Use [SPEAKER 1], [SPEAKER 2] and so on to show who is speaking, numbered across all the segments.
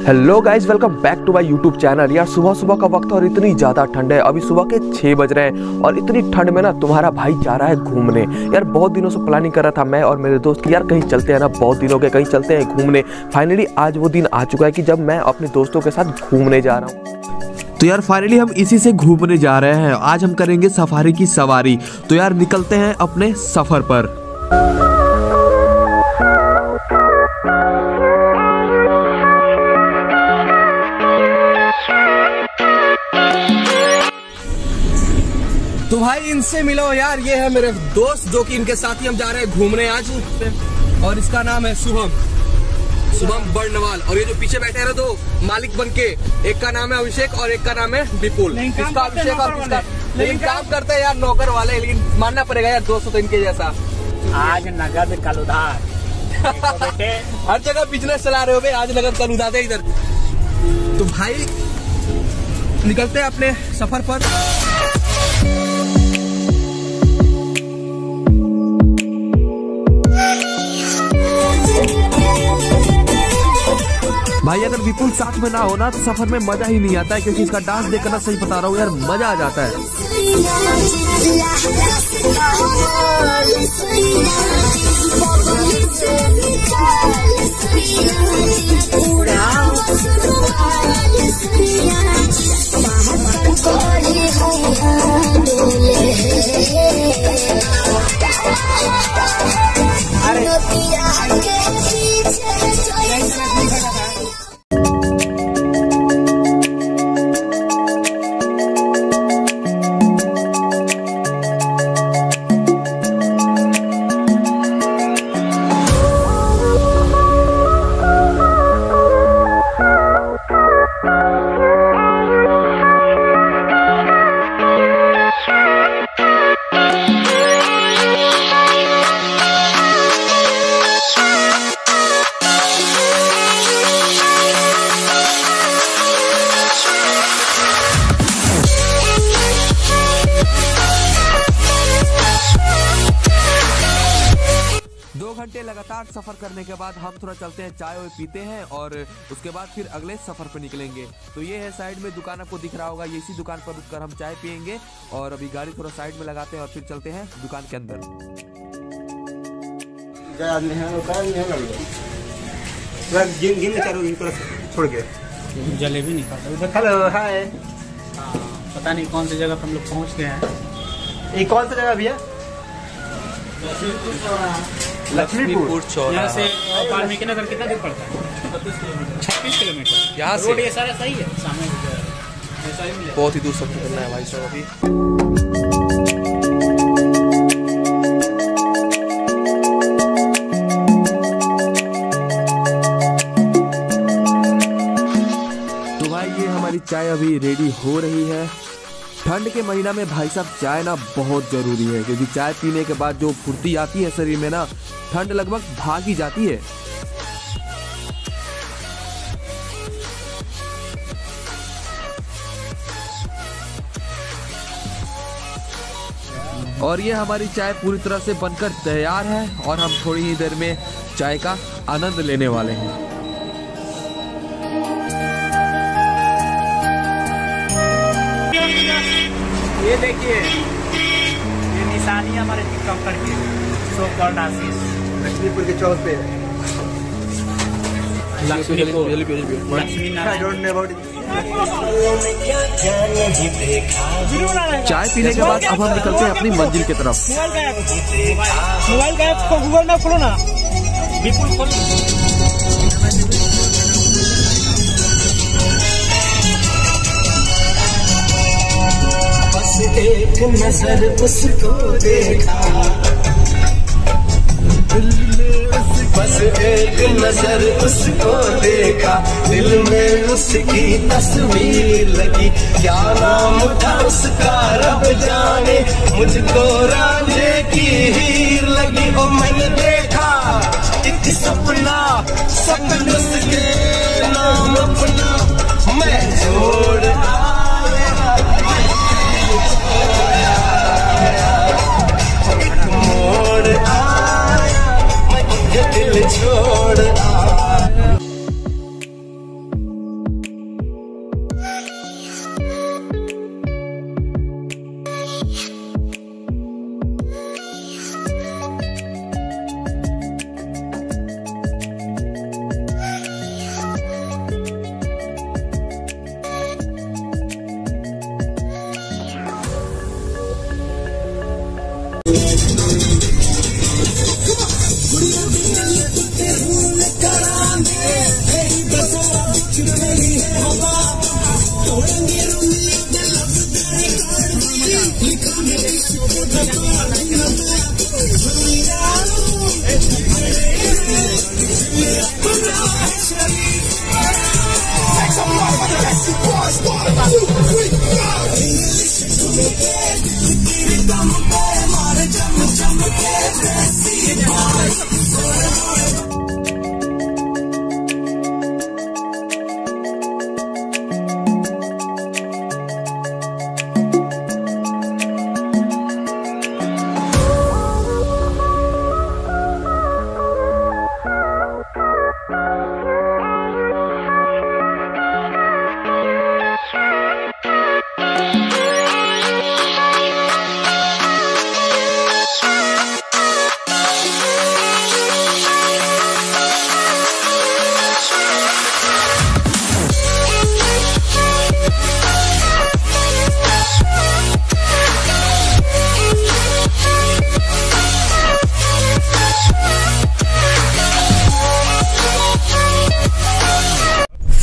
[SPEAKER 1] Hello guys, welcome back to my YouTube channel. यार सुबह सुबह का वक्त और इतनी ज़्यादा ठंड है। अभी सुबह के 6 बज रहे हैं और इतनी ठंड में ना तुम्हारा भाई जा रहा है घूमने। यार बहुत दिनों से प्लानिंग कर रहा था मैं और मेरे दोस्त की, यार कहीं चलते हैं ना, बहुत दिनों के कहीं चलते हैं घूमने। फाइनली आज वो दिन आ चुका है कि जब मैं अपने दोस्तों के साथ घूमने जा रहा हूँ। तो यार फाइनली हम इसी से घूमने जा रहे हैं। आज हम करेंगे सफारी की सवारी। तो यार निकलते हैं अपने सफ़र पर।
[SPEAKER 2] तो भाई इनसे मिलो यार, ये है मेरे दोस्त जो कि इनके साथ ही हम जा रहे हैं घूमने आज। और इसका नाम है शुभम बर्नवाल। और ये जो पीछे बैठे हैं ना दो मालिक बन के, एक का नाम है अभिषेक और एक का नाम है विपुल। इसका अभिषेक और इसका, लेकिन काम करते हैं यार नौकर वाले, लेकिन मानना पड़ेगा यार दोस्तों तो इनके जैसा।
[SPEAKER 3] आज नगद कल उधार।
[SPEAKER 2] हर जगह बिजनेस चला रहे हो बे, आज नगद कल उधार इधर। तो भाई निकलते हैं अपने सफर पर।
[SPEAKER 1] भाई अगर विपुल साथ में ना हो ना तो सफर में मजा ही नहीं आता है, क्योंकि इसका डांस देखकर सही बता रहा हूँ यार, मजा आ जाता है। लगातार सफर करने के बाद हम थोड़ा चलते हैं, चाय वाय पीते हैं और उसके बाद फिर अगले सफर पर निकलेंगे। तो ये है साइड में दुकान, आपको दिख रहा होगा, ये इसी दुकान पर रुककर हम चाय पियेंगे। और अभी गाड़ी थोड़ा साइड में लगाते हैं और फिर चलते हैं दुकान के अंदर।
[SPEAKER 2] छोड़ के
[SPEAKER 3] जलेबी नहीं खाता।
[SPEAKER 2] हेलो हाय,
[SPEAKER 3] पता नहीं कौन सी जगह पर हम लोग पहुँच गए हैं।
[SPEAKER 2] ये कौन सा जगह भैया? लक्ष्मीपुर चौराहा।
[SPEAKER 3] यहाँ से वाल्मीकि नगर कितना दूर पड़ता है? 36 किलोमीटर।
[SPEAKER 1] यहाँ से
[SPEAKER 3] रोड ये सारा सही है, सामने
[SPEAKER 1] बहुत ही दूर सफर करना है भाई साहब अभी। तो भाई ये हमारी चाय अभी रेडी हो रही है। ठंड के महीना में भाई साहब चाय ना बहुत ज़रूरी है, क्योंकि चाय पीने के बाद जो फुर्ती आती है शरीर में ना, ठंड लगभग भाग ही जाती है। और ये हमारी चाय पूरी तरह से बनकर तैयार है और हम थोड़ी ही देर में चाय का आनंद लेने वाले हैं।
[SPEAKER 3] ये देखिए, ये निशानी हमारे टिकटॉकर की सोकॉल्ड आशीष।
[SPEAKER 2] लक्ष्मीपुर के चौक पे
[SPEAKER 1] चाय पीने के बाद अब हम निकलते हैं अपनी मंजिल की तरफ।
[SPEAKER 3] मोबाइल का ऐप को गूगल में खोलो ना, विपुल खोलो।
[SPEAKER 4] एक नजर उसको देखा, दिल में बस एक नजर उसको देखा, दिल में उसकी तस्वीर लगी। क्या नाम था उसका रब जाने, मुझको रांझे की हीर लगी। ओ मैंने देखा एक सपना, सपन उसके नाम अपना मैं छोड़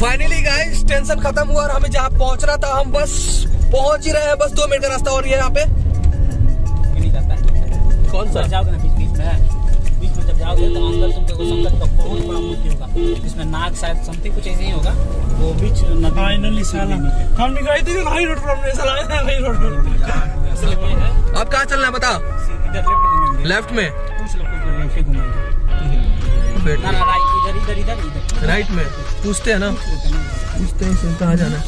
[SPEAKER 2] फाइनली गाइस टेंशन खत्म हुआ और हमें जहाँ पहुंचना था हम बस पहुंच ही रहे हैं। बस 2 मिनट का रास्ता और ये यहाँ पे
[SPEAKER 3] नहीं जाता है।
[SPEAKER 2] कौन सा
[SPEAKER 3] जाओगे ना बीच में जब जाओगे तो अंदर तुमको संकट का बहुत बड़ा मूर्ति होगा, इसमें नाग शायद समथिंग कुछ ऐसे ही होगा। वो बीच फाइनली साला हम गए थे हाई रोड पर, हमने साला हाई रोड पर।
[SPEAKER 2] अब कहाँ चलना है बता?
[SPEAKER 3] इधर
[SPEAKER 2] लेफ्ट में
[SPEAKER 3] कुछ लोग लेफ्ट में घूमेंगे ना राइट, इधर
[SPEAKER 2] राइट में पूछते हैं ना, पूछते हैं कहाँ जाना है।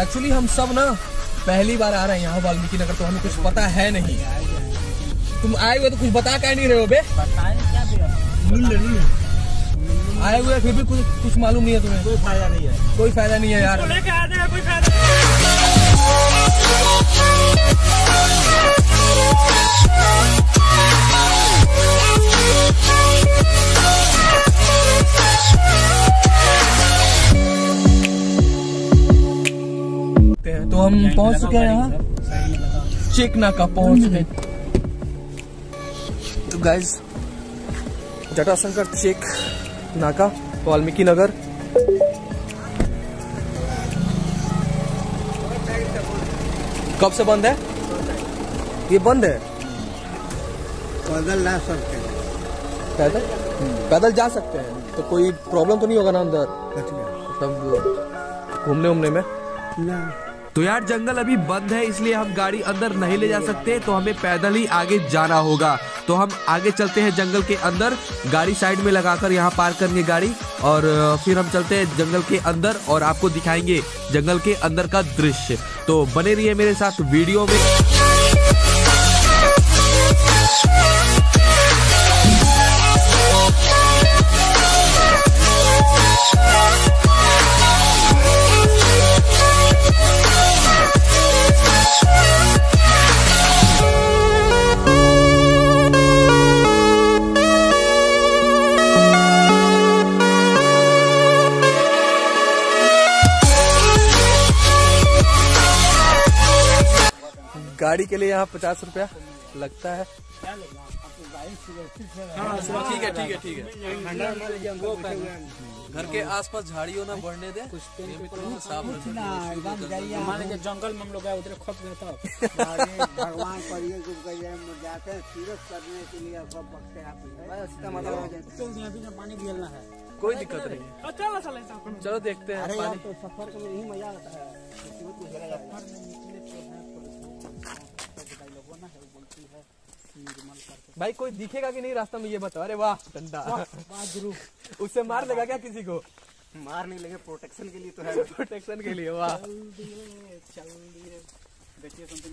[SPEAKER 2] एक्चुअली हम सब ना पहली बार आ रहे हैं यहाँ वाल्मीकि नगर, तो हमें कुछ पता है नहीं। तुम आए हुए तो कुछ बता क्या नहीं रहे हो बे? आए हुए फिर भी कुछ मालूम नहीं है तुम्हें?
[SPEAKER 3] कोई फायदा नहीं है,
[SPEAKER 2] कोई फायदा नहीं है यार।
[SPEAKER 3] लेके आते हैं कोई फायदा नहीं।
[SPEAKER 2] तो हम पहुंच चुके हैं यहाँ चेकनाका पहुंच गए। तो गाइस जटाशंकर चेक नाका वाल्मीकि नगर। कब से बंद है? ये बंद है।
[SPEAKER 5] पैदल ला सकते हैं,
[SPEAKER 2] पैदल जा सकते हैं तो कोई प्रॉब्लम तो नहीं होगा ना अंदर मतलब घूमने उमने में?
[SPEAKER 5] ना
[SPEAKER 1] तो यार जंगल अभी बंद है इसलिए हम गाड़ी अंदर नहीं ले जा सकते, तो हमें पैदल ही आगे जाना होगा। तो हम आगे चलते हैं जंगल के अंदर, गाड़ी साइड में लगाकर यहाँ पार्क करेंगे गाड़ी और फिर हम चलते हैं जंगल के अंदर और आपको दिखाएंगे जंगल के अंदर का दृश्य। तो बने रहिए मेरे साथ वीडियो में।
[SPEAKER 2] गाड़ी के लिए यहाँ 50 रुपया लगता है। ठीक है ठीक है ठीक है। घर के आसपास झाड़ियों ना बढ़ने दे, कुछ
[SPEAKER 3] जंगल में हम लोग गए उधर खप गए था।
[SPEAKER 5] भगवान पर जाते हैं तीर्थ करने के लिए
[SPEAKER 3] पानी गिरना है,
[SPEAKER 2] कोई दिक्कत नहीं है। चलो देखते हैं।
[SPEAKER 5] तो सफर का यही मजा आता है।
[SPEAKER 2] भाई कोई दिखेगा कि नहीं रास्ता में ये बताओ। अरे वाह डंडा उससे मार लेगा क्या किसी को?
[SPEAKER 5] मार नहीं लगे, प्रोटेक्शन के लिए तो है।
[SPEAKER 2] प्रोटेक्शन के लिए वाह।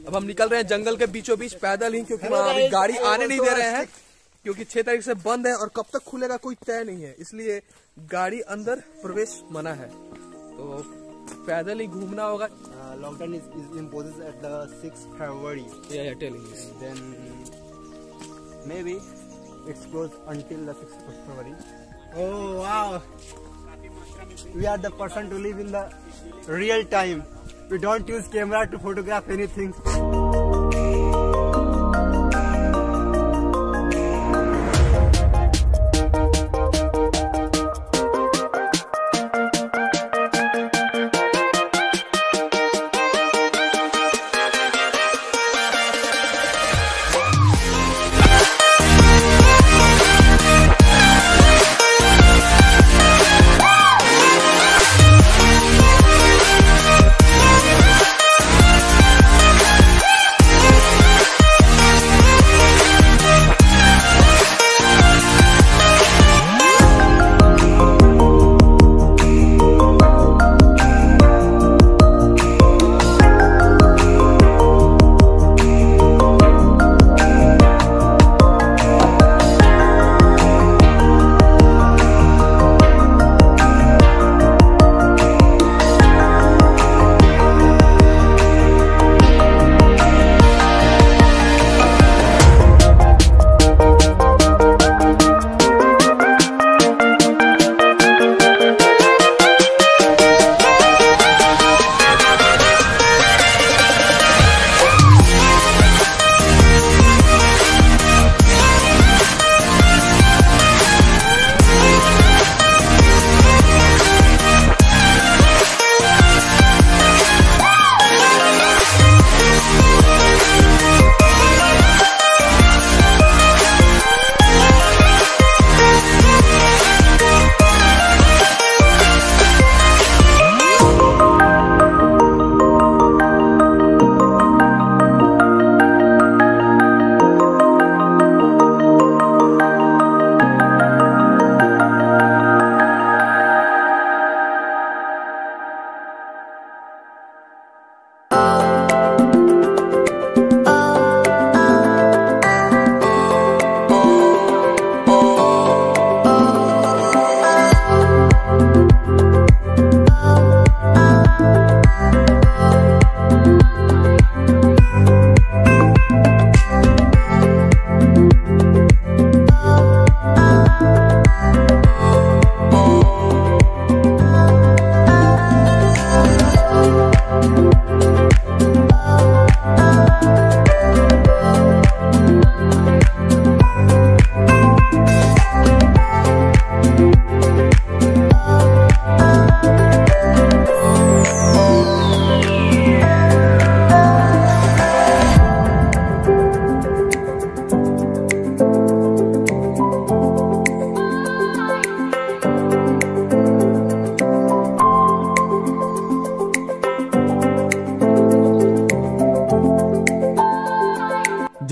[SPEAKER 2] अब हम निकल रहे हैं जंगल के बीचों बीच पैदल ही, क्योंकि वहाँ अभी गाड़ी आने नहीं दे रहे हैं क्योंकि 6 तारीख से बंद है और कब तक खुलेगा कोई तय नहीं है, इसलिए गाड़ी अंदर प्रवेश मना है। तो पैदल ही घूमना होगा।
[SPEAKER 5] Lockdown is imposed at the 6th February.
[SPEAKER 2] Yeah, telling this.
[SPEAKER 5] Then maybe it's closed until the 6th of February. Oh wow! We are the person to live in the real time. We don't use camera to photograph anything.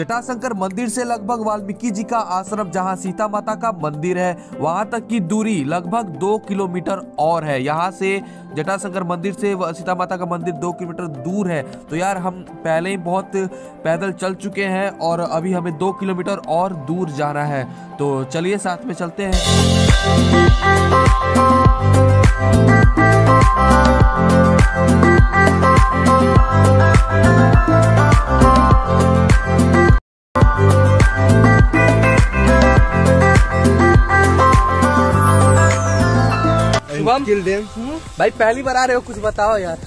[SPEAKER 1] Jatashankar मंदिर से लगभग वाल्मीकि जी का आश्रम जहां सीता माता का मंदिर है वहां तक की दूरी लगभग 2 किलोमीटर और है। यहाँ से जटाशंकर मंदिर से सीता माता का मंदिर 2 किलोमीटर दूर है। तो यार हम पहले ही बहुत पैदल चल चुके हैं और अभी हमें 2 किलोमीटर और दूर जाना है। तो चलिए साथ में चलते हैं।
[SPEAKER 2] भाई पहली बार आ रहे हो, कुछ बताओ यार।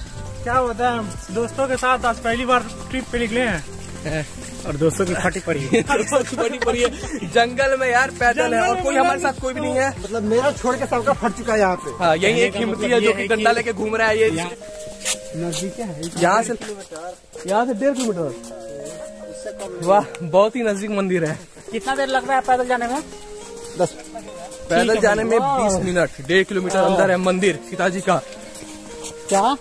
[SPEAKER 3] क्या होता है, दोस्तों के साथ आज पहली बार ट्रिप पे निकले हैं और दोस्तों की फटी पड़ी है।
[SPEAKER 2] फटी पड़ी है जंगल में यार, पैदल है और कोई हमारे साथ कोई भी नहीं है।
[SPEAKER 5] मतलब मेरा छोड़ के सबका फट चुका है यहाँ पे।
[SPEAKER 2] हाँ, यही एक हिम्मती है जो कि डंडा लेके घूम रहा है। ये
[SPEAKER 5] नजदीक है
[SPEAKER 2] यहाँ से 1.5 किलोमीटर। वाह, बहुत ही नजदीक मंदिर है।
[SPEAKER 3] कितना देर लग रहा है पैदल जाने में?
[SPEAKER 5] 10
[SPEAKER 2] पैदल जाने में 20 मिनट। 1.5 किलोमीटर अंदर है मंदिर सीता जी का।
[SPEAKER 3] क्या?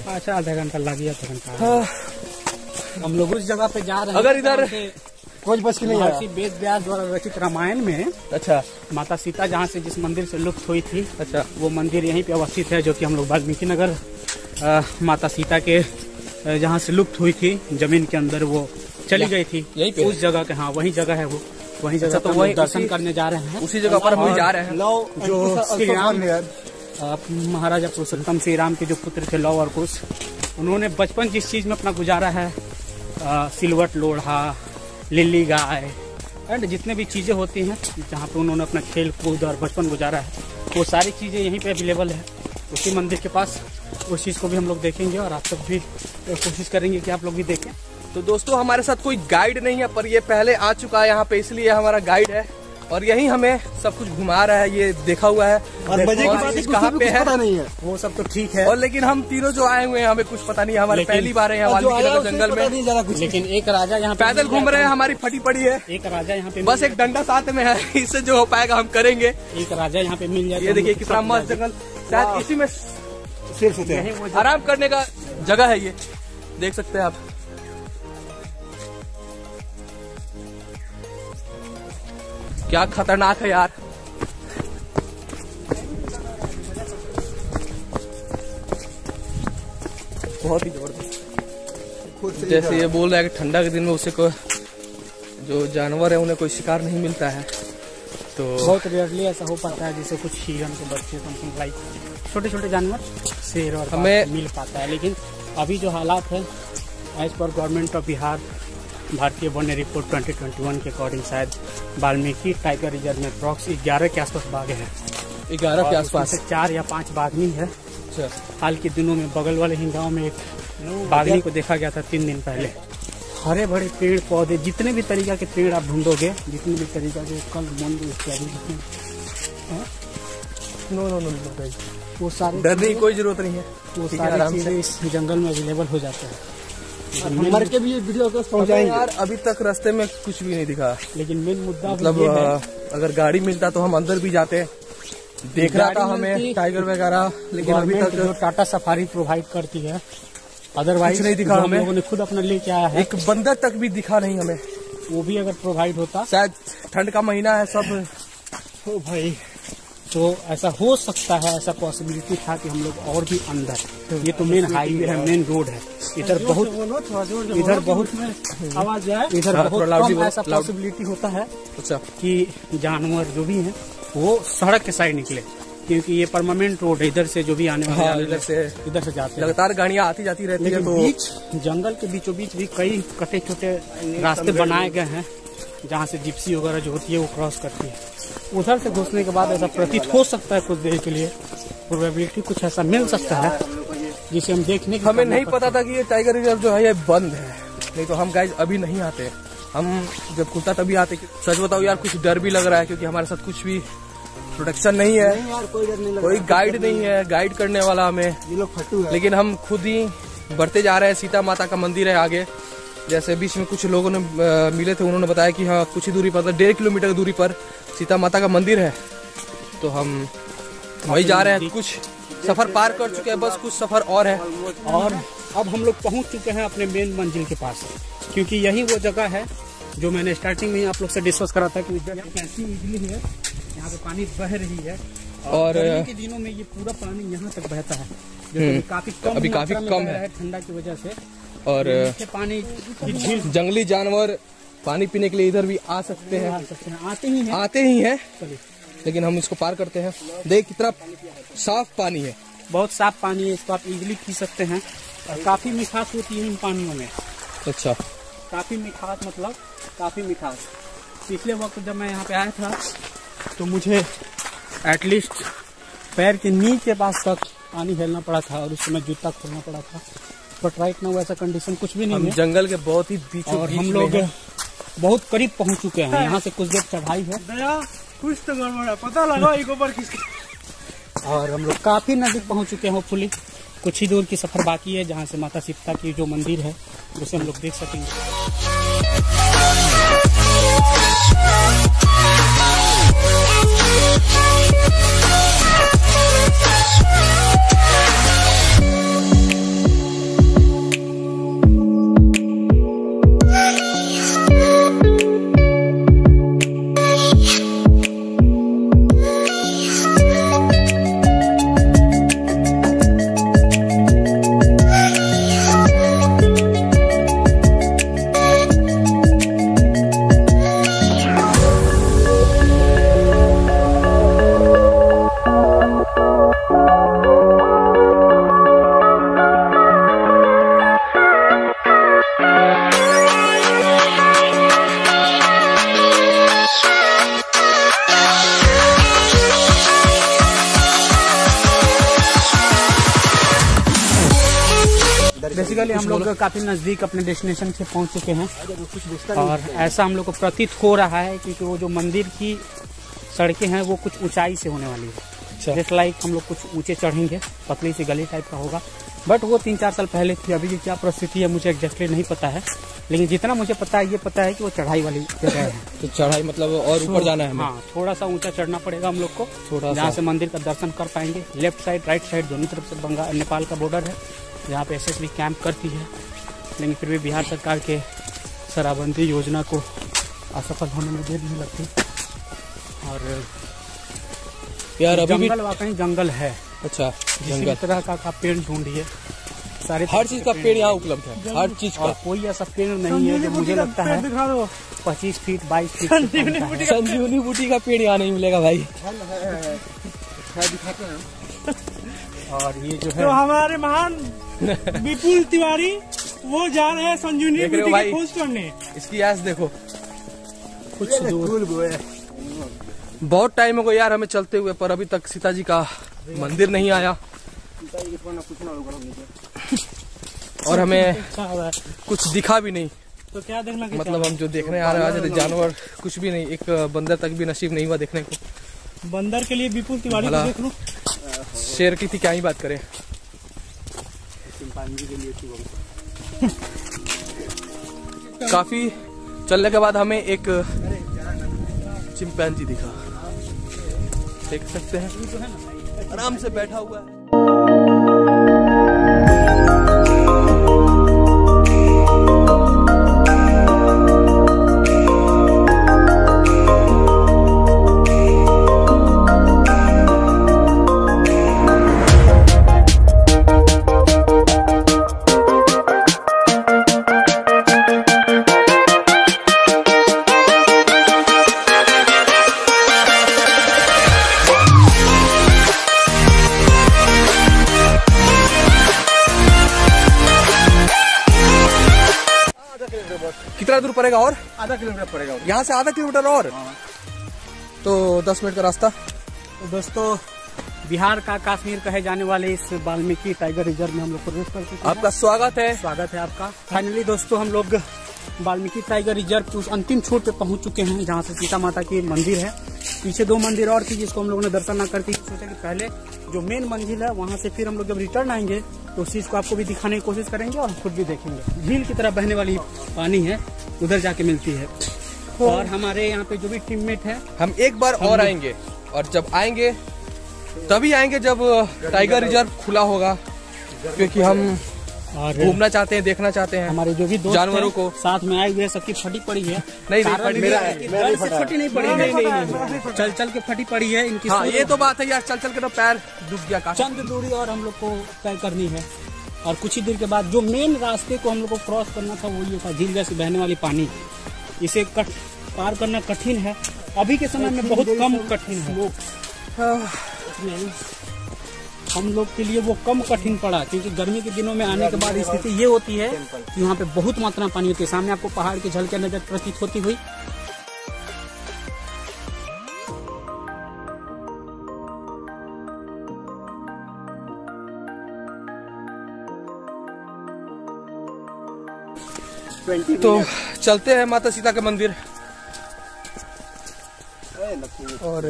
[SPEAKER 3] अच्छा, आधा घंटा लग गया, आधा घंटा। हम लोग उस जगह पे जा रहे हैं।
[SPEAKER 2] अगर इधर
[SPEAKER 5] कोई बस की नहीं है।
[SPEAKER 3] वेद व्यास द्वारा रचित रामायण में
[SPEAKER 2] अच्छा
[SPEAKER 3] माता सीता जहाँ से जिस मंदिर से लुप्त हुई थी,
[SPEAKER 2] अच्छा,
[SPEAKER 3] वो मंदिर यहीं पे अवस्थित है, जो कि हम लोग वाल्मीकि नगर माता सीता के जहाँ से लुप्त हुई थी जमीन के अंदर वो चली गई थी,
[SPEAKER 2] यहीं पे
[SPEAKER 3] उस जगह के। हाँ, वही जगह है वो, वही जगह।
[SPEAKER 2] तो
[SPEAKER 3] तो
[SPEAKER 2] वही
[SPEAKER 3] दर्शन करने जा रहे हैं।
[SPEAKER 2] उसी जगह पर हम जा रहे हैं।
[SPEAKER 3] जो श्री राम महाराजा पुरुषोत्तम श्री राम के जो पुत्र थे लव और कुश, उन्होंने बचपन जिस चीज में अपना गुजारा है, सिलवट लोढ़ा, लिल्ली गाय एंड जितने भी चीजें होती हैं जहाँ पे उन्होंने अपना खेल कूद और बचपन गुजारा है, वो सारी चीजें यहीं पे अवेलेबल है उसी मंदिर के पास। उस चीज को भी हम लोग देखेंगे और आप सब भी कोशिश करेंगे कि आप लोग भी देखें।
[SPEAKER 2] तो दोस्तों हमारे साथ कोई गाइड नहीं है, पर ये पहले आ चुका है यहाँ पे, इसलिए हमारा गाइड है और यही हमें सब कुछ घुमा रहा है। ये देखा हुआ है
[SPEAKER 5] और मजे की बात है,
[SPEAKER 2] कहाँ पे है
[SPEAKER 5] पता नहीं है।
[SPEAKER 3] वो सब तो ठीक है,
[SPEAKER 2] और लेकिन हम तीनों जो आए हुए हैं हमें कुछ पता नहीं है। हमारे पहली बार है वाल्मीकि नगर जंगल में।
[SPEAKER 3] लेकिन एक राजा यहाँ पे
[SPEAKER 2] पैदल घूम रहे हैं, हमारी फटी पड़ी है।
[SPEAKER 3] एक राजा यहाँ पे
[SPEAKER 2] बस एक डंडा साथ में है, इससे जो हो पाएगा हम करेंगे।
[SPEAKER 3] एक राजा यहाँ पे मिल जाए।
[SPEAKER 2] ये देखिए कितना मस्त जंगल, शायद इसी में
[SPEAKER 5] सिर्फ होते हैं।
[SPEAKER 2] आराम करने का जगह है। ये देख सकते हैं आप। क्या खतरनाक है यार। बहुत ही जबरदस्त। जैसे ये बोल रहा है कि ठंडा के दिन में उसे को जो जानवर है उन्हें कोई शिकार नहीं मिलता है, तो
[SPEAKER 3] बहुत रेयरली ऐसा हो पाता है, जैसे कुछ हिरन के बच्चे, समथिंग लाइक छोटे छोटे जानवर, शेर और
[SPEAKER 2] हमें
[SPEAKER 3] मिल पाता है। लेकिन अभी जो हालात है, as per government of Bihar भारतीय वन्य रिपोर्ट 2021 के अकॉर्डिंग शायद वाल्मीकि टाइगर रिजर्व में अप्रॉक्स 11 के आसपास बाघ है।
[SPEAKER 2] 11 के आसपास
[SPEAKER 3] 4 या 5 बाघनी है। हाल के दिनों में बगल वाले ही गाँव में एक बाघनी को देखा गया था 3 दिन पहले। हरे भरे पेड़ पौधे, जितने भी तरीका के पेड़ आप ढूंढोगे, जितने भी तरीका के कल मंदिर इत्यादि, वो सारे
[SPEAKER 2] डरने की कोई जरूरत नहीं है।
[SPEAKER 3] वो सारी चीजें इस जंगल में अवेलेबल हो जाते हैं।
[SPEAKER 5] मर के भी ये वीडियो को पहुंचाएंगे
[SPEAKER 2] यार। अभी तक रास्ते में कुछ भी नहीं दिखा।
[SPEAKER 3] लेकिन मेन मुद्दा
[SPEAKER 2] मतलब अगर गाड़ी मिलता तो हम अंदर भी जाते। देख रहा था हमें टाइगर वगैरह, लेकिन अभी तक
[SPEAKER 3] जो टाटा सफारी प्रोवाइड करती है, अदरवाइज
[SPEAKER 2] नहीं दिखा हमें।
[SPEAKER 3] लोगों ने खुद अपना लेके आया है।
[SPEAKER 2] एक बंदर तक भी दिखा नहीं हमें।
[SPEAKER 3] वो भी अगर प्रोवाइड होता,
[SPEAKER 2] शायद ठंड का महीना है सब।
[SPEAKER 3] तो भाई तो ऐसा हो सकता है, ऐसा पॉसिबिलिटी था कि हम लोग और भी अंदर। ये तो मेन हाईवे है, मेन रोड है। इधर बहुत आवाज है, इधर बहुत कम ऐसा पॉसिबिलिटी होता है
[SPEAKER 2] अच्छा
[SPEAKER 3] कि जानवर जो भी हैं वो सड़क के साइड निकले, क्योंकि ये परमानेंट रोड है। इधर से जो भी आने वाले इधर से जाते हैं,
[SPEAKER 2] लगातार गाड़ियां आती जाती रहती है। तो
[SPEAKER 3] बीच जंगल के बीचों बीच भी कई कटे छोटे रास्ते बनाए गए हैं, जहाँ से जिप्सी वगैरह जो होती है वो क्रॉस करती है। उधर से घुसने के बाद ऐसा प्रतीत हो सकता है कुछ देर के लिए, प्रोबेबिलिटी कुछ ऐसा मिल सकता है जिसे हम देखने की
[SPEAKER 2] हमें नहीं पता था कि ये टाइगर रिजर्व जो है ये बंद है। नहीं तो हम गाइस अभी नहीं आते, हम जब खुलता तभी आते। सच बताओ यार, कुछ डर भी लग रहा है, क्योंकि हमारे साथ कुछ भी प्रोटेक्शन नहीं है। कोई गाइड नहीं है, गाइड करने वाला हमें।
[SPEAKER 5] ये लोग फट्टू है।
[SPEAKER 2] लेकिन हम खुद ही बढ़ते जा रहे हैं। सीता माता का मंदिर है आगे। जैसे बीच में कुछ लोगों ने मिले थे, उन्होंने बताया कि हाँ कुछ ही दूरी पर, 1.5 किलोमीटर दूरी पर सीता माता का मंदिर है। तो हम वही जा रहे हैं। कुछ सफर पार कर चुके हैं, बस कुछ सफर और है।
[SPEAKER 3] और अब हम लोग पहुंच चुके हैं अपने मेन मंजिल के पास, क्योंकि यही वो जगह है जो मैंने स्टार्टिंग में ही आप लोग से डिस्कस करा था कि कैसी इजली है, यहाँ पे पानी बह रही है। और गर्मी के दिनों में ये पूरा पानी यहाँ तक बहता है, जो काफी कम
[SPEAKER 2] अभी काफी कम है
[SPEAKER 3] ठंडा की वजह से।
[SPEAKER 2] और
[SPEAKER 3] पानी
[SPEAKER 2] जंगली जानवर पानी पीने के लिए इधर भी आ सकते हैं, आते ही हैं। लेकिन हम इसको पार करते हैं। देख कितना साफ पानी है,
[SPEAKER 3] बहुत साफ पानी है, इसको आप इजीली पी सकते हैं। और काफी मिठास होती है इन पानियों में।
[SPEAKER 2] अच्छा,
[SPEAKER 3] काफी मिठास, मतलब काफी मिठास। पिछले वक्त जब मैं यहाँ पे आया था तो मुझे एटलीस्ट पैर के नीचे पास तक पानी हिलना पड़ा था और उस समय जूता खोलना पड़ा था। बट राइट नाउ वैसा कंडीशन कुछ भी नहीं है।
[SPEAKER 2] जंगल के बहुत ही बीचों
[SPEAKER 3] और हम लोग बहुत करीब पहुंच चुके हैं। यहाँ से कुछ देर चढ़ाई है,
[SPEAKER 5] कुछ तो गड़बड़ है, पता लगा एक ऊपर किसकी।
[SPEAKER 3] और हम लोग काफी नजदीक पहुंच चुके हैं। होपफुली कुछ ही दूर की सफर बाकी है, जहाँ से माता सीता की जो मंदिर है उसे हम लोग देख सकेंगे। बेसिकली हम लोग काफी नजदीक अपने डेस्टिनेशन से पहुंच चुके हैं। और ऐसा हम लोग को प्रतीत हो रहा है क्योंकि वो जो मंदिर की सड़कें हैं वो कुछ ऊंचाई से होने वाली है। जस्ट लाइक हम लोग कुछ ऊंचे चढ़ेंगे, पतली सी गली टाइप का होगा। बट वो 3-4 साल पहले थी, अभी की क्या परिस्थिति है मुझे एग्जैक्टली नहीं पता है। लेकिन जितना मुझे पता है, ये पता है कि वो चढ़ाई वाली जगह है।
[SPEAKER 2] तो चढ़ाई मतलब और ऊपर जाना है हमें?
[SPEAKER 3] हाँ, थोड़ा सा ऊंचा चढ़ना पड़ेगा हम लोग को, जहाँ से मंदिर का दर्शन कर पाएंगे। लेफ्ट साइड, राइट साइड दोनों तरफ से नेपाल का बॉर्डर है, जहाँ पे एसएसबी कैंप करती है। लेकिन फिर भी बिहार सरकार के शराबबंदी योजना को असफल होने में देर नहीं लगती। और
[SPEAKER 2] यार अभी
[SPEAKER 3] जंगल वाकई जंगल है।
[SPEAKER 2] अच्छा,
[SPEAKER 3] जंगल तरह का पेड़ ढूंढिए, सारे
[SPEAKER 2] हर चीज का पेड़ यहाँ उपलब्ध है, हर चीज का।
[SPEAKER 3] और कोई ऐसा पेड़ नहीं है जो मुझे लगता है 25 फीट 22 फीट।
[SPEAKER 2] संजीवनी बूटी का पेड़ यहाँ नहीं मिलेगा भाई।
[SPEAKER 3] और ये जो है
[SPEAKER 5] तो हमारे महान विपुल तिवारी वो जा रहे हैं संजीवनी बूटी की खोज करने।
[SPEAKER 2] इसकी याद देखो,
[SPEAKER 3] कुछ दूर
[SPEAKER 2] बहुत टाइम हो गया यार हमें चलते हुए, पर अभी तक सीता जी का मंदिर नहीं आया। और हमें कुछ दिखा भी नहीं।
[SPEAKER 3] तो क्या देखना,
[SPEAKER 2] मतलब हम जो देखने आ रहे हैं जानवर कुछ भी नहीं, एक बंदर तक भी नसीब नहीं हुआ देखने को।
[SPEAKER 3] बंदर के लिए विपुल तिवारी को देख लो,
[SPEAKER 2] शेर की थी क्या ही बात करें। काफी चलने के बाद हमें एक चिंपैंजी दिखा, देख सकते हैं आराम से बैठा हुआ है। कितना दूर पड़ेगा? और
[SPEAKER 5] आधा किलोमीटर पड़ेगा
[SPEAKER 2] यहाँ से, आधा किलोमीटर और। तो 10 मिनट का रास्ता।
[SPEAKER 3] तो दोस्तों, बिहार का कश्मीर कहे जाने वाले इस वाल्मीकि टाइगर रिजर्व में हम लोग प्रवेश कर चुके हैं।
[SPEAKER 2] आपका स्वागत है।
[SPEAKER 3] स्वागत है आपका। फाइनली दोस्तों, हम लोग वाल्मीकि टाइगर रिजर्व के उस अंतिम छोर पे पहुंच चुके हैं, जहाँ से सीता माता की मंदिर है। पीछे 2 मंदिर और थी जिसको हम लोगों ने दर्शन न करके सोचा कि पहले जो मेन मंजिल है वहाँ से फिर हम लोग जब रिटर्न आएंगे तो उस चीज को आपको भी दिखाने की कोशिश करेंगे और खुद भी देखेंगे। झील की तरह बहने वाली पानी है, उधर जाके मिलती है। और हमारे यहाँ पे जो भी टीममेट है,
[SPEAKER 2] हम एक बार और आएंगे, और जब आएंगे तभी आएंगे जब टाइगर रिजर्व खुला होगा, क्योंकि हम घूमना चाहते हैं, देखना चाहते हैं
[SPEAKER 3] हमारे जो भी दोस्त
[SPEAKER 2] जानवरों को।
[SPEAKER 3] साथ में आए हुए हैं, सबकी फटी पड़ी है।
[SPEAKER 2] नहीं
[SPEAKER 3] फटी नहीं पड़ी, नहीं चल चल के फटी पड़ी है इनकी।
[SPEAKER 2] हाँ ये तो बात है यार, चल चल के तो पैर दुख गया काफी।
[SPEAKER 3] चंद दूरी और हम लोग को तय करनी है, और कुछ ही देर के बाद जो मेन रास्ते को हम लोग को क्रॉस करना था वो ये था, झील जैसे बहने वाली पानी। इसे पार करना कठिन है, अभी के समय में बहुत कम कठिन है। हम लोग के लिए वो कम कठिन पड़ा, क्योंकि गर्मी के दिनों में आने के बाद स्थिति ये होती है कि वहाँ पे बहुत मात्रा में पानी होती है। सामने आपको पहाड़ की झलकियां नजर प्रतीत होती हुई।
[SPEAKER 2] तो चलते हैं माता सीता के मंदिर और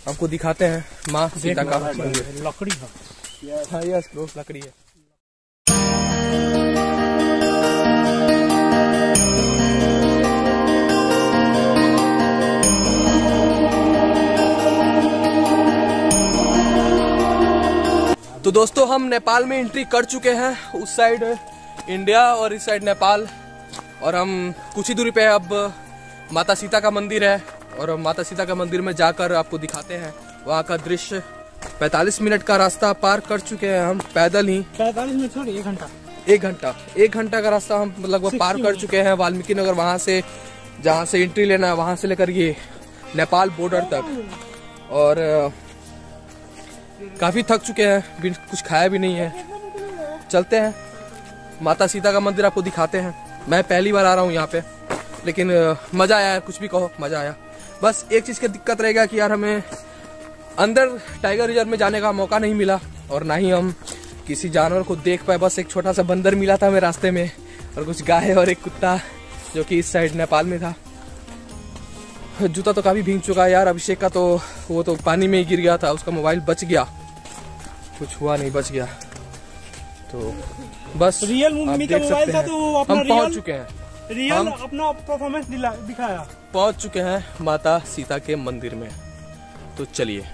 [SPEAKER 2] आपको दिखाते हैं माँ सीता का मंदिर।
[SPEAKER 3] लकड़ी है।
[SPEAKER 2] हाँ यस ब्रो, लकड़ी है। तो दोस्तों हम नेपाल में एंट्री कर चुके हैं, उस साइड इंडिया और इस साइड नेपाल, और हम कुछ ही दूरी पे अब माता सीता का मंदिर है, और माता सीता का मंदिर में जाकर आपको दिखाते हैं वहाँ का दृश्य। 45 मिनट का रास्ता पार कर चुके हैं हम पैदल ही।
[SPEAKER 3] 45 मिनट थोड़ी,
[SPEAKER 2] 1 घंटा का रास्ता हम लगभग पार कर चुके हैं। वाल्मीकि नगर वहाँ से, जहाँ से एंट्री लेना है, वहाँ से लेकर ये नेपाल बॉर्डर तक, और काफी थक चुके हैं, कुछ खाया भी नहीं है। चलते हैं माता सीता का मंदिर, आपको दिखाते हैं। मैं पहली बार आ रहा हूँ यहाँ पे, लेकिन मजा आया, कुछ भी कहो मजा आया। बस एक चीज की दिक्कत रहेगा कि यार हमें अंदर टाइगर रिजर्व में जाने का मौका नहीं मिला, और ना ही हम किसी जानवर को देख पाए। बस एक छोटा सा बंदर मिला था हमें रास्ते में, और कुछ गाय और एक कुत्ता जो कि इस साइड नेपाल में था। जूता तो काफी भीग चुका है यार। अभिषेक का तो वो तो पानी में ही गिर गया था, उसका मोबाइल बच गया, कुछ हुआ नहीं, बच गया। तो बस
[SPEAKER 3] रियल मूवी का मोबाइल था, तो अपना
[SPEAKER 2] हम पहुंच चुके हैं,
[SPEAKER 3] रियल अपना परफॉर्मेंस दिखाया।
[SPEAKER 2] पहुंच चुके हैं माता सीता के मंदिर में। तो चलिए।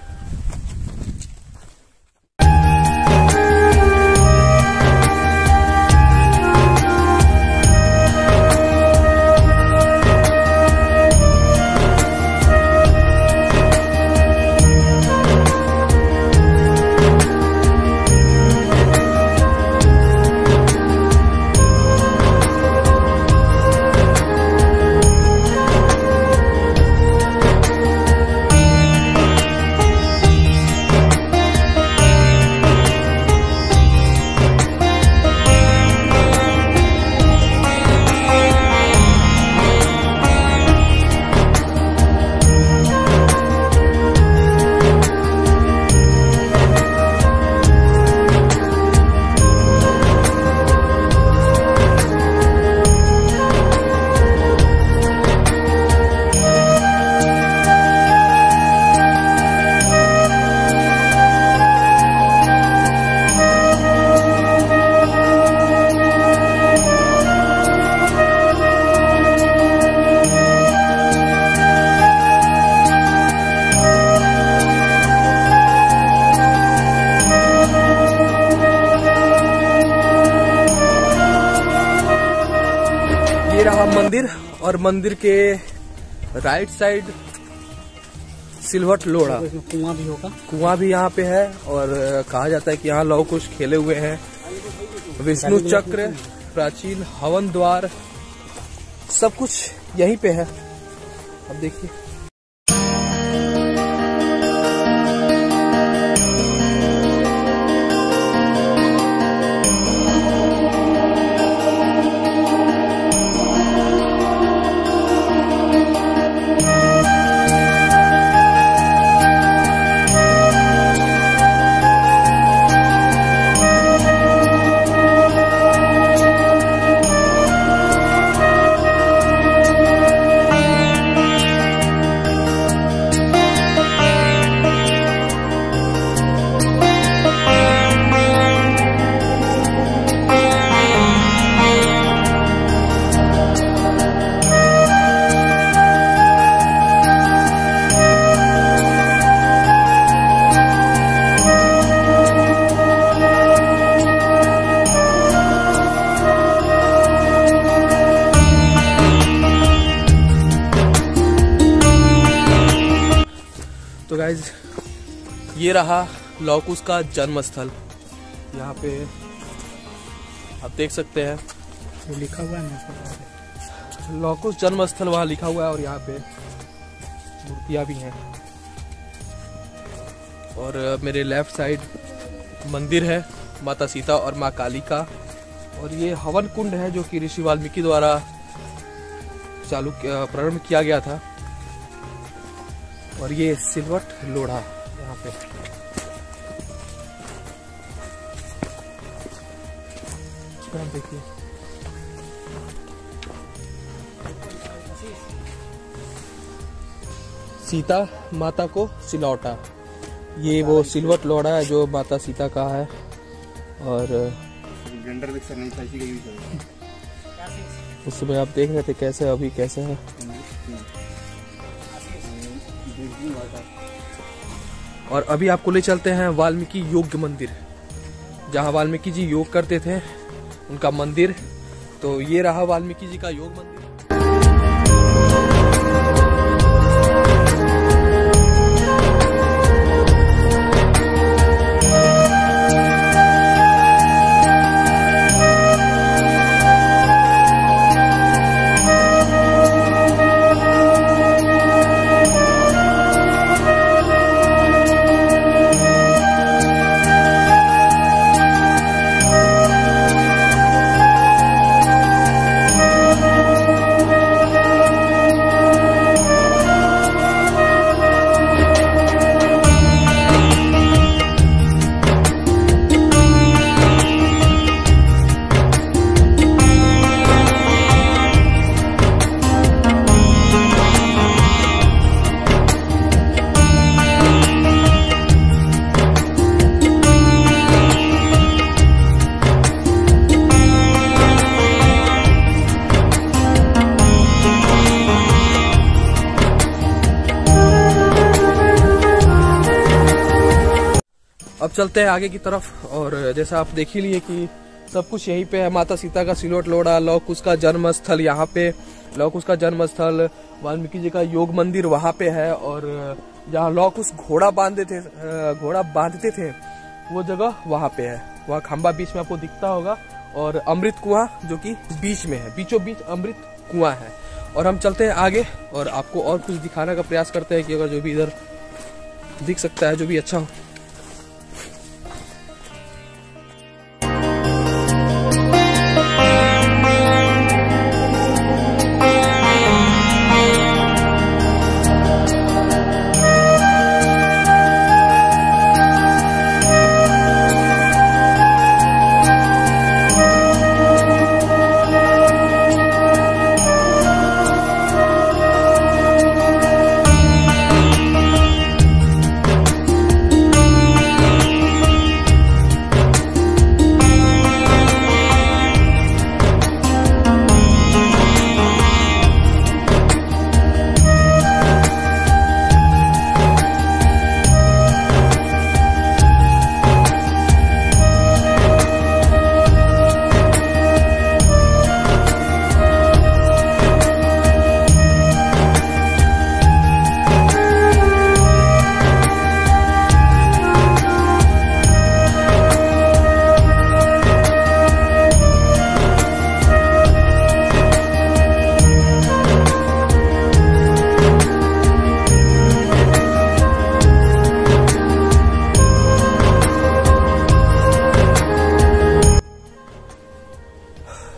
[SPEAKER 2] मंदिर, और मंदिर के राइट साइड सिल्वर लोड़ा
[SPEAKER 3] कुआं भी होगा।
[SPEAKER 2] कुआं भी यहाँ पे है, और कहा जाता है कि यहाँ लौ कुश खेले हुए हैं। विष्णु चक्र, प्राचीन हवन द्वार, सब कुछ यहीं पे है। अब देखिए तो गाइज ये रहा लौह कुश का जन्म स्थल। यहाँ पे आप देख सकते हैं
[SPEAKER 3] लिखा हुआ है
[SPEAKER 2] लौह कुश जन्म स्थल वहाँ लिखा हुआ है, और यहाँ पे मूर्तियाँ भी हैं। और मेरे लेफ्ट साइड मंदिर है माता सीता और माँ काली का, और ये हवन कुंड है जो कि ऋषि वाल्मीकि द्वारा प्रारंभ किया गया था। और ये सिलवट लोढ़ा यहाँ पे देखिए। सीता माता को सिलौटा, ये वो सिलवट लोढ़ा है जो माता सीता का है। और उस समय आप देख रहे थे कैसे, अभी कैसे है। और अभी आपको ले चलते हैं वाल्मीकि योग मंदिर, जहाँ वाल्मीकि जी योग करते थे, उनका मंदिर। तो ये रहा वाल्मीकि जी का योग मंदिर। अब चलते हैं आगे की तरफ। और जैसा आप देख ही लिए कि सब कुछ यहीं पे है। माता सीता का सिलवट लोढ़ा, लौह कुश का जन्म स्थल यहाँ पे, लौह कुश का जन्म स्थल, वाल्मीकि जी का योग मंदिर वहाँ पे है। और जहाँ लौह कुश घोड़ा बांधते थे वो जगह वहाँ पे है। वहाँ खंबा बीच में आपको दिखता होगा, और अमृत कुआं जो कि बीच में है, बीचों बीच अमृत कुआं है। और हम चलते हैं आगे और आपको और कुछ दिखाने का प्रयास करते हैं कि अगर जो भी इधर दिख सकता है, जो भी अच्छा हो।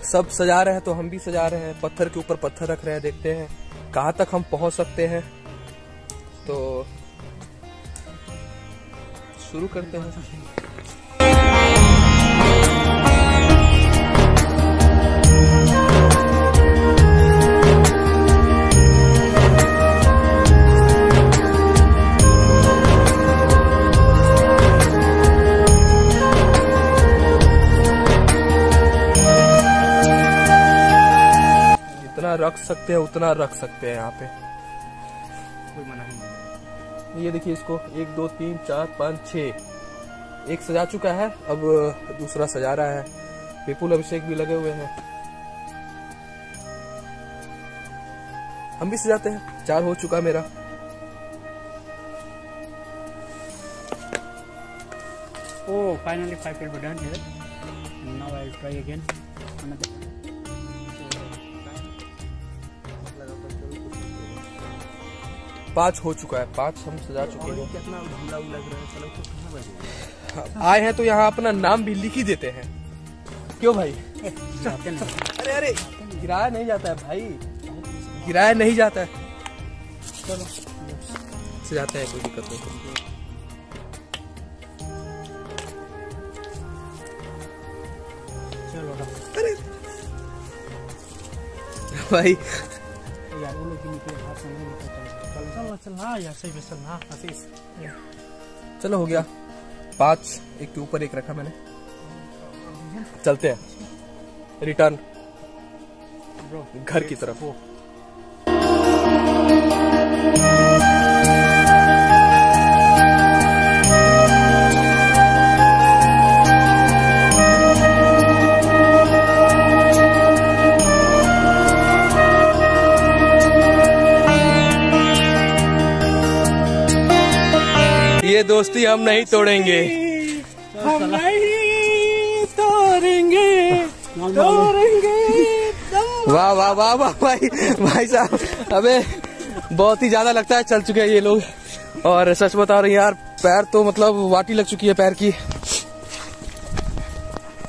[SPEAKER 2] सब सजा रहे हैं तो हम भी सजा रहे हैं, पत्थर के ऊपर पत्थर रख रहे हैं। देखते हैं कहाँ तक हम पहुंच सकते हैं। तो शुरू करते हैं। रख सकते हैं उतना रख सकते हैं यहाँ पे, कोई मना नहीं। ये देखिए इसको 1 2 3 4 5 6 एक सजा चुका है, अब दूसरा सजा रहा है। विपुल अभिषेक भी लगे हुए हैं। हम भी सजाते हैं। 4 हो चुका मेरा।
[SPEAKER 3] Oh, finally 5 will be done here. And now I'll try again. Another.
[SPEAKER 2] 5 हो चुका है, 5 हम सजा चुके हैं।
[SPEAKER 5] कितना झूला लग रहा है, चलो तो कहाँ बजेगा?
[SPEAKER 2] आए हैं तो यहाँ अपना नाम भी लिख ही देते हैं। क्यों भाई?
[SPEAKER 3] जाते ना।
[SPEAKER 2] अरे अरे गिराया नहीं जाता है भाई, गिराया नहीं जाता है।
[SPEAKER 3] चलो
[SPEAKER 2] सजाते हैं, कोई दिक्कत नहीं।
[SPEAKER 3] चलो
[SPEAKER 2] अरे भाई
[SPEAKER 3] यार वो लोग निकले हाथ से नहीं निकलता। चल हाँ यार, सही चल हाँ आशीष।
[SPEAKER 2] चलो हो गया 5, एक के ऊपर एक रखा मैंने। चलते हैं रिटर्न घर की तरफ। ये दोस्ती हम नहीं तोड़ेंगे,
[SPEAKER 3] हम नहीं तोड़ेंगे।
[SPEAKER 2] वाह वाह वाह वाह भाई साहब, अबे बहुत ही ज्यादा लगता है चल चुके हैं ये लोग। और सच बता रहे हैं यार, पैर तो मतलब वाटी लग चुकी है पैर की।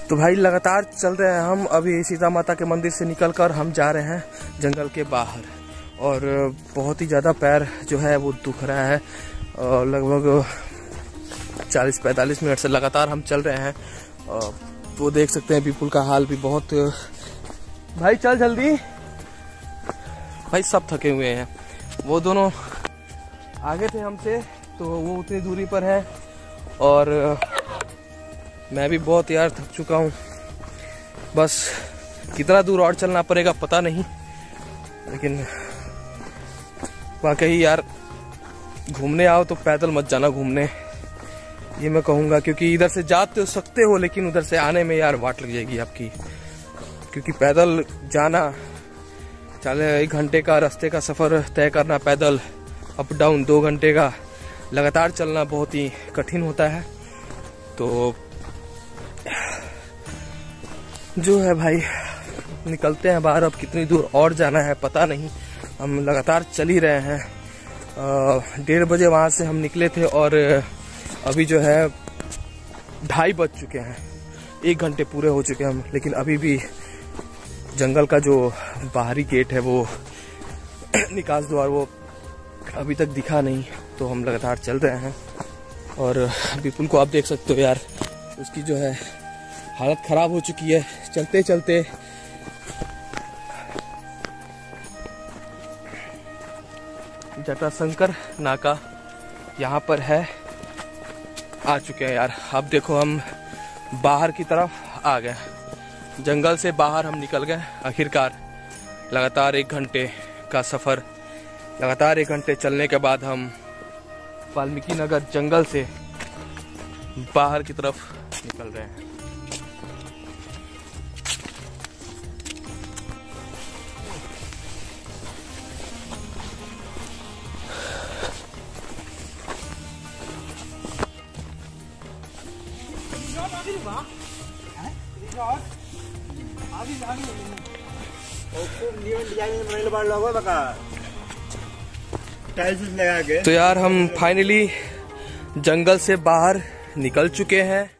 [SPEAKER 2] तो भाई लगातार चल रहे हैं हम। अभी सीता माता के मंदिर से निकलकर हम जा रहे हैं जंगल के बाहर, और बहुत ही ज्यादा पैर जो है वो दुख रहा है। लगभग 40-45 मिनट से लगातार हम चल रहे हैं। तो देख सकते हैं विपुल का हाल भी बहुत। भाई चल जल्दी, भाई सब थके हुए हैं। वो दोनों आगे थे हमसे, तो वो उतनी दूरी पर है, और मैं भी बहुत यार थक चुका हूँ। बस कितना दूर और चलना पड़ेगा पता नहीं, लेकिन वाकई यार घूमने आओ तो पैदल मत जाना घूमने, ये मैं कहूँगा। क्योंकि इधर से जा तो सकते हो, लेकिन उधर से आने में यार वाट लग जाएगी आपकी। क्योंकि पैदल जाना, चले 1 घंटे का रास्ते का सफ़र तय करना पैदल, अप डाउन 2 घंटे का लगातार चलना बहुत ही कठिन होता है। तो जो है भाई, निकलते हैं बाहर। अब कितनी दूर और जाना है पता नहीं, हम लगातार चल ही रहे हैं। 1:30 बजे वहाँ से हम निकले थे, और अभी जो है 2:30 बज चुके हैं। 1 घंटे पूरे हो चुके हैं हम, लेकिन अभी भी जंगल का जो बाहरी गेट है, वो निकास द्वार, वो अभी तक दिखा नहीं। तो हम लगातार चल रहे हैं। और विपुल को आप देख सकते हो यार, उसकी जो है हालत खराब हो चुकी है चलते चलते। जटाशंकर नाका यहाँ पर है, आ चुके हैं यार। अब देखो हम बाहर की तरफ आ गए, जंगल से बाहर हम निकल गए आखिरकार। लगातार 1 घंटे का सफ़र, लगातार 1 घंटे चलने के बाद हम वाल्मीकि नगर जंगल से बाहर की तरफ निकल रहे हैं। तो यार हम फाइनली जंगल से बाहर निकल चुके हैं।